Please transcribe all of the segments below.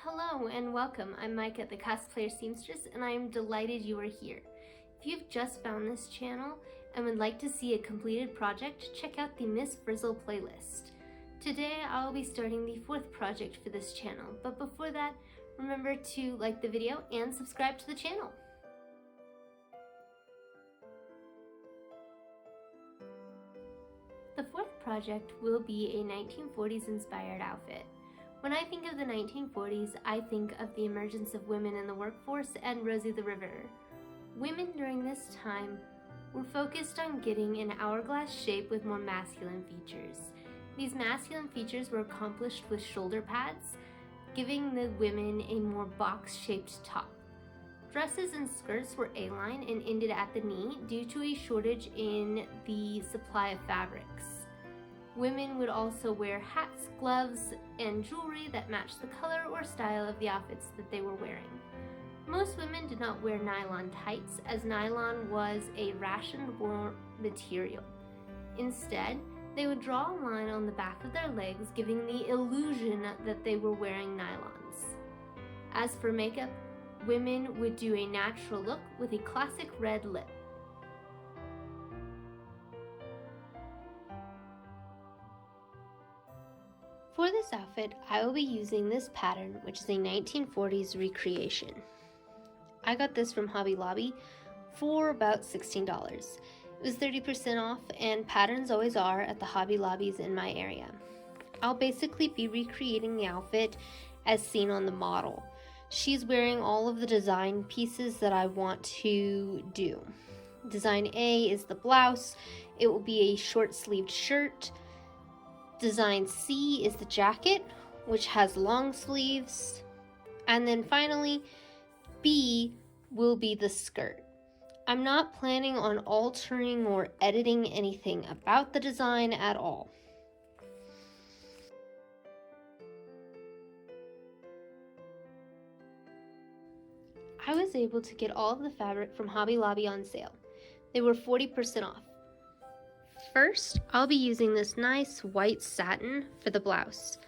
Hello and welcome. I'm Micah, the Cosplayer Seamstress, and I am delighted you are here. If you've just found this channel and would like to see a completed project, check out the Miss Frizzle playlist. Today I'll be starting the 4th project for this channel, but before that, remember to like the video and subscribe to the channel. The 4th project will be a 1940s inspired outfit. When I think of the 1940s, I think of the emergence of women in the workforce and Rosie the Riveter. Women during this time were focused on getting an hourglass shape with more masculine features. These masculine features were accomplished with shoulder pads, giving the women a more box-shaped top. Dresses and skirts were A-line and ended at the knee due to a shortage in the supply of fabrics. Women would also wear hats, gloves, and jewelry that matched the color or style of the outfits that they were wearing. Most women did not wear nylon tights, as nylon was a rationed war material. Instead, they would draw a line on the back of their legs, giving the illusion that they were wearing nylons. As for makeup, women would do a natural look with a classic red lip. For this outfit, I will be using this pattern, which is a 1940s recreation. I got this from Hobby Lobby for about $16. It was 30% off, and patterns always are at the Hobby Lobbies in my area. I'll basically be recreating the outfit as seen on the model. She's wearing all of the design pieces that I want to do. Design A is the blouse. It will be a short-sleeved shirt. Design C is the jacket, which has long sleeves. And then finally, B will be the skirt. I'm not planning on altering or editing anything about the design at all. I was able to get all of the fabric from Hobby Lobby on sale. They were 40% off. First, I'll be using this nice white satin for the blouse.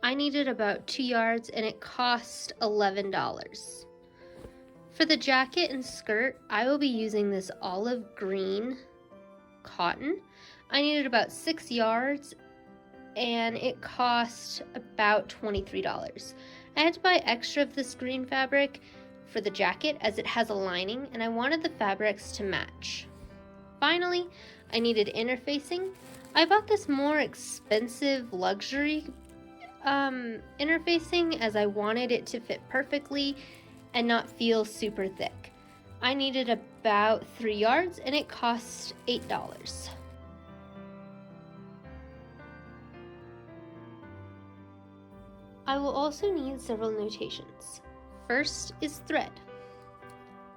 I needed about 2 yards and it cost $11. For the jacket and skirt, I will be using this olive green cotton. I needed about 6 yards and it cost about $23. I had to buy extra of this green fabric for the jacket as it has a lining and I wanted the fabrics to match. Finally, I needed interfacing. I bought this more expensive luxury interfacing as I wanted it to fit perfectly and not feel super thick. I needed about 3 yards and it cost $8. I will also need several notations. First is thread.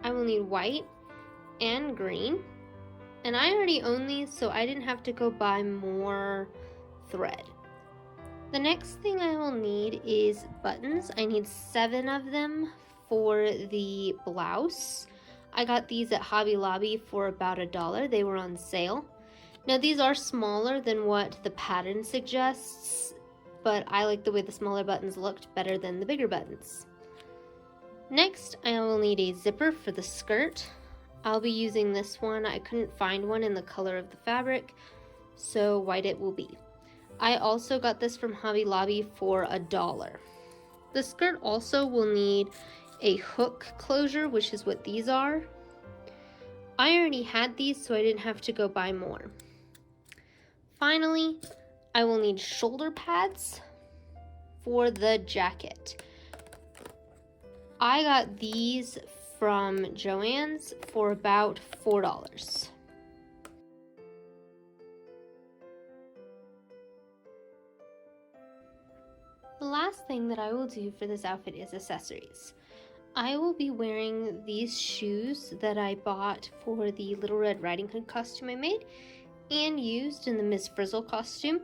I will need white and green. And I already own these, so I didn't have to go buy more thread. The next thing I will need is buttons. I need 7 of them for the blouse. I got these at Hobby Lobby for about $1. They were on sale. Now these are smaller than what the pattern suggests, but I like the way the smaller buttons looked better than the bigger buttons. Next, I will need a zipper for the skirt. I'll be using this one. I couldn't find one in the color of the fabric, so white it will be. I also got this from Hobby Lobby for $1. The skirt also will need a hook closure, which is what these are. I already had these, so I didn't have to go buy more. Finally, I will need shoulder pads for the jacket. I got these from Joann's for about $4. The last thing that I will do for this outfit is accessories. I will be wearing these shoes that I bought for the Little Red Riding Hood costume I made and used in the Miss Frizzle costume.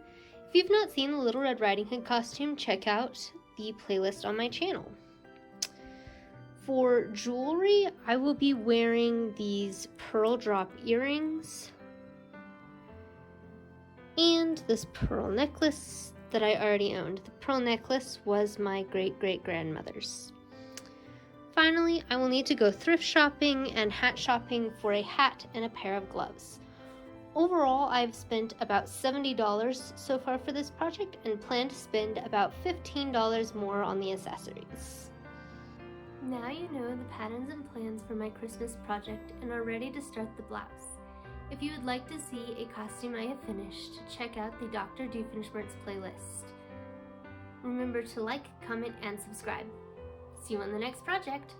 If you've not seen the Little Red Riding Hood costume, check out the playlist on my channel. For jewelry, I will be wearing these pearl drop earrings and this pearl necklace that I already owned. The pearl necklace was my great-great-grandmother's. Finally, I will need to go thrift shopping and hat shopping for a hat and a pair of gloves. Overall, I've spent about $70 so far for this project and plan to spend about $15 more on the accessories. Now you know the patterns and plans for my Christmas project and are ready to start the blouse. If you would like to see a costume I have finished, check out the Dr. Doofenshmirtz playlist. Remember to like, comment, and subscribe. See you on the next project!